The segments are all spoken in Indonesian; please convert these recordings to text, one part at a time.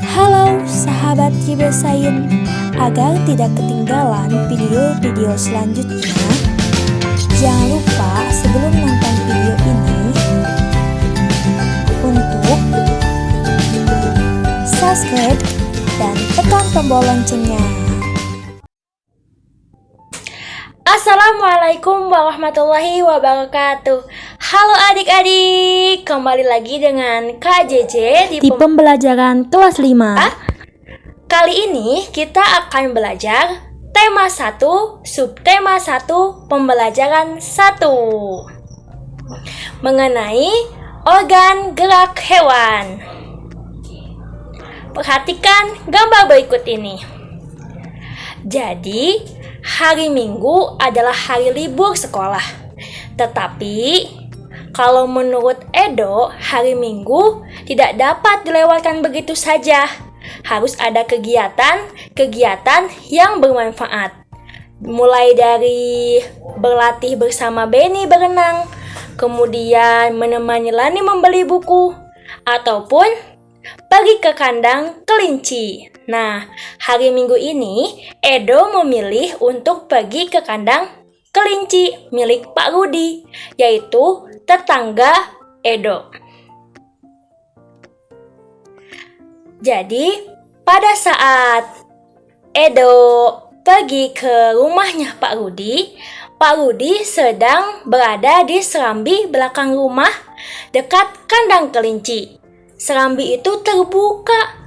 Halo sahabat Cibesain, agar tidak ketinggalan video-video selanjutnya, jangan lupa sebelum nonton video ini untuk subscribe dan tekan tombol loncengnya. Assalamualaikum warahmatullahi wabarakatuh. Halo adik-adik, kembali lagi dengan Kak JJ di pembelajaran kelas 5. Kali ini kita akan belajar tema 1, subtema 1, pembelajaran 1 mengenai organ gerak hewan. Perhatikan gambar berikut ini. Jadi, hari Minggu adalah hari libur sekolah. Tetapi, kalau menurut Edo, hari Minggu tidak dapat dilewatkan begitu saja. Harus ada kegiatan yang bermanfaat. Mulai dari berlatih bersama Benny berenang, kemudian menemani Lani membeli buku, ataupun pergi ke kandang kelinci. Nah, hari Minggu ini Edo memilih untuk pergi ke kandang kelinci milik Pak Rudi, yaitu tetangga Edo. Jadi, pada saat Edo pergi ke rumahnya Pak Rudi sedang berada di serambi belakang rumah dekat kandang kelinci. Serambi itu terbuka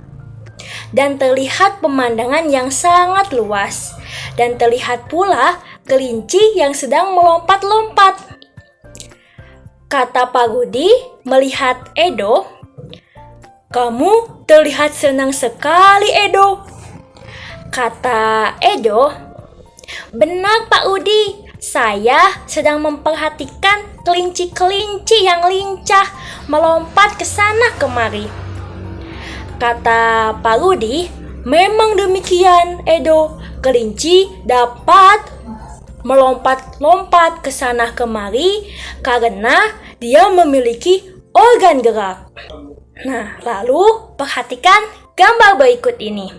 dan terlihat pemandangan yang sangat luas, dan terlihat pula kelinci yang sedang melompat-lompat. Kata Pak Rudi melihat Edo, "Kamu terlihat senang sekali, Edo." Kata Edo, "Benar Pak Rudi, saya sedang memperhatikan kelinci-kelinci yang lincah melompat ke sana kemari." Kata Pak Rudi, "Memang demikian, Edo. Kelinci dapat melompat-lompat ke sana kemari karena dia memiliki organ gerak." Nah, lalu perhatikan gambar berikut ini.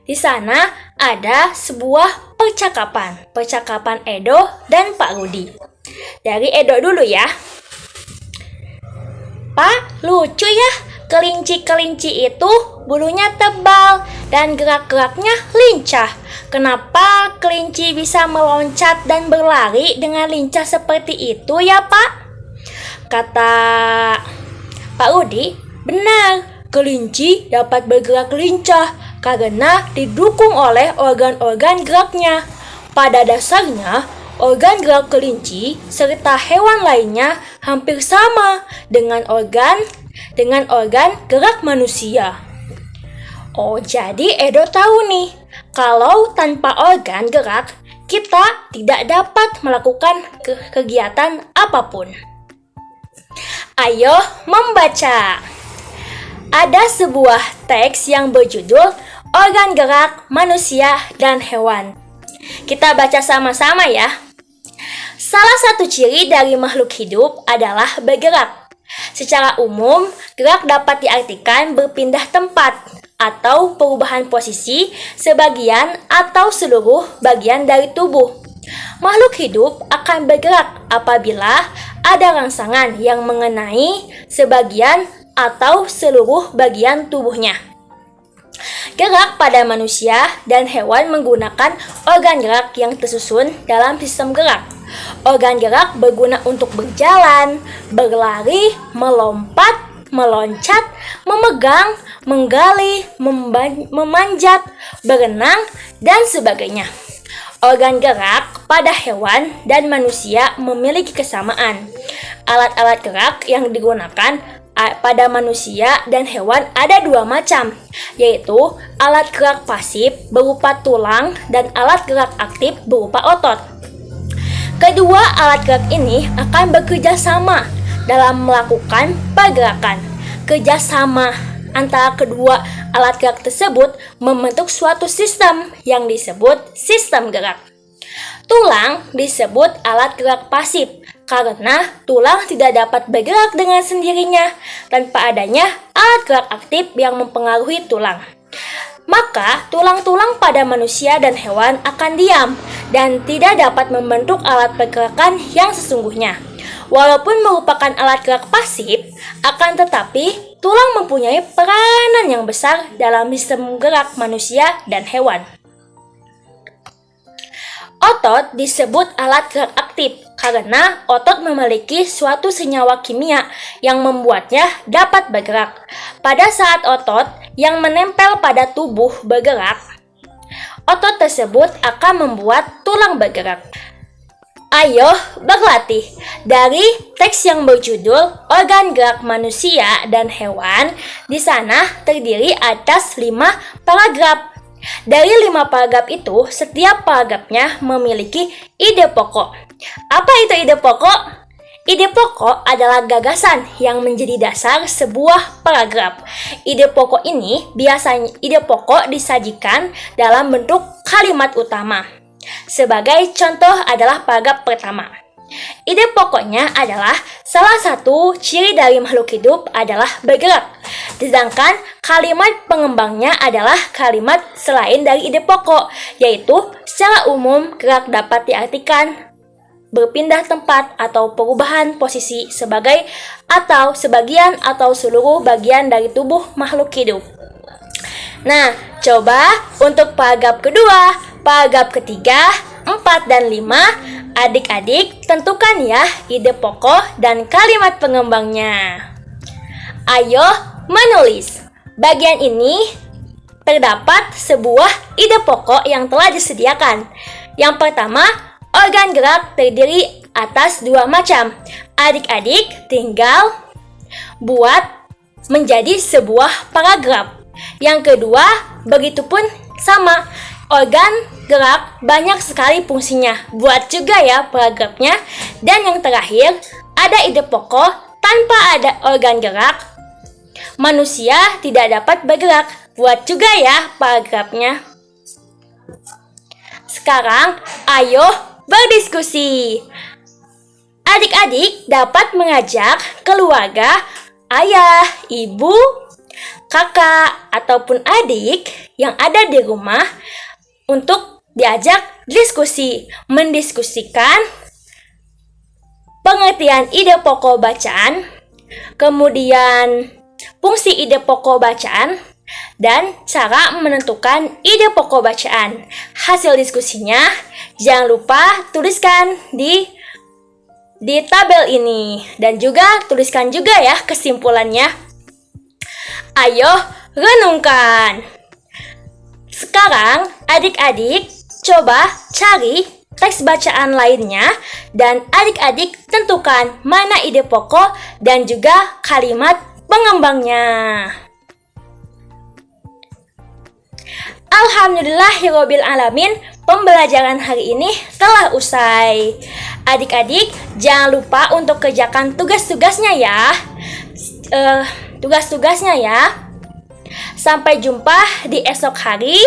Di sana ada sebuah percakapan Edo dan Pak Rudi. Dari Edo dulu ya. "Pak, lucu ya, kelinci-kelinci itu bulunya tebal dan gerak-geraknya lincah. Kenapa kelinci bisa meloncat dan berlari dengan lincah seperti itu ya, Pak?" Kata Pak Rudi, "Benar, kelinci dapat bergerak lincah karena didukung oleh organ-organ geraknya. Pada dasarnya, organ gerak kelinci serta hewan lainnya hampir sama dengan organ gerak manusia." Oh, jadi Edo tahu nih, kalau tanpa organ gerak, kita tidak dapat melakukan kegiatan apapun. Ayo membaca. Ada sebuah teks yang berjudul Organ Gerak Manusia dan Hewan. Kita baca sama-sama ya. Salah satu ciri dari makhluk hidup adalah bergerak. Secara umum, gerak dapat diartikan berpindah tempat atau perubahan posisi sebagian atau seluruh bagian dari tubuh. Makhluk hidup akan bergerak apabila ada rangsangan yang mengenai sebagian atau seluruh bagian tubuhnya. Gerak pada manusia dan hewan menggunakan organ gerak yang tersusun dalam sistem gerak. Organ gerak berguna untuk berjalan, berlari, melompat, meloncat, memegang, menggali, memanjat, berenang, dan sebagainya. Organ gerak pada hewan dan manusia memiliki kesamaan. Alat-alat gerak yang digunakan pada manusia dan hewan ada dua macam, yaitu alat gerak pasif berupa tulang dan alat gerak aktif berupa otot. Kedua alat gerak ini akan bekerja sama dalam melakukan pergerakan. Kerjasama antara kedua alat gerak tersebut membentuk suatu sistem yang disebut sistem gerak. Tulang disebut alat gerak pasif karena tulang tidak dapat bergerak dengan sendirinya tanpa adanya alat gerak aktif yang mempengaruhi tulang. Maka, tulang-tulang pada manusia dan hewan akan diam dan tidak dapat membentuk alat pergerakan yang sesungguhnya. Walaupun merupakan alat gerak pasif, akan tetapi tulang mempunyai peranan yang besar dalam sistem gerak manusia dan hewan. Otot disebut alat gerak aktif karena otot memiliki suatu senyawa kimia yang membuatnya dapat bergerak. Pada saat otot yang menempel pada tubuh bergerak, otot tersebut akan membuat tulang bergerak. Ayo berlatih. Dari teks yang berjudul Organ Gerak Manusia dan Hewan, di sana terdiri atas 5 paragraf. Dari 5 paragraf itu, setiap paragrafnya memiliki ide pokok. Apa itu ide pokok? Ide pokok adalah gagasan yang menjadi dasar sebuah paragraf. Ide pokok disajikan dalam bentuk kalimat utama. Sebagai contoh adalah paragraf pertama. Ide pokoknya adalah salah satu ciri dari makhluk hidup adalah bergerak. Sedangkan kalimat pengembangnya adalah kalimat selain dari ide pokok, yaitu secara umum gerak dapat diartikan berpindah tempat atau perubahan posisi sebagai atau sebagian atau seluruh bagian dari tubuh makhluk hidup. Nah, coba untuk paragraf kedua, paragraf ketiga, 4 dan 5, adik-adik tentukan ya ide pokok dan kalimat pengembangnya. Ayo menulis. Bagian ini terdapat sebuah ide pokok yang telah disediakan. Yang pertama, organ gerak terdiri atas 2 macam. Adik-adik tinggal buat menjadi sebuah paragraf. Yang kedua, begitupun sama. Organ gerak banyak sekali fungsinya. Buat juga ya paragrafnya. Dan yang terakhir, ada ide pokok. Tanpa ada organ gerak, manusia tidak dapat bergerak. Buat juga ya paragrafnya. Sekarang, ayo berdiskusi. Adik-adik dapat mengajak keluarga, ayah, ibu, kakak, ataupun adik yang ada di rumah untuk diajak diskusi, mendiskusikan pengertian ide pokok bacaan, kemudian fungsi ide pokok bacaan, dan cara menentukan ide pokok bacaan. Hasil diskusinya jangan lupa tuliskan di tabel ini, dan juga tuliskan juga ya kesimpulannya. Ayo renungkan. Sekarang adik-adik coba cari teks bacaan lainnya dan adik-adik tentukan mana ide pokok dan juga kalimat pengembangnya. Alhamdulillahirrabbilalamin, pembelajaran hari ini telah usai. Adik-adik jangan lupa untuk kerjakan tugas-tugasnya ya. Sampai jumpa di esok hari.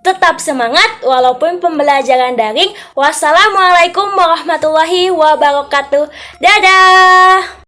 Tetap semangat walaupun pembelajaran daring. Wassalamualaikum warahmatullahi wabarakatuh. Dadah.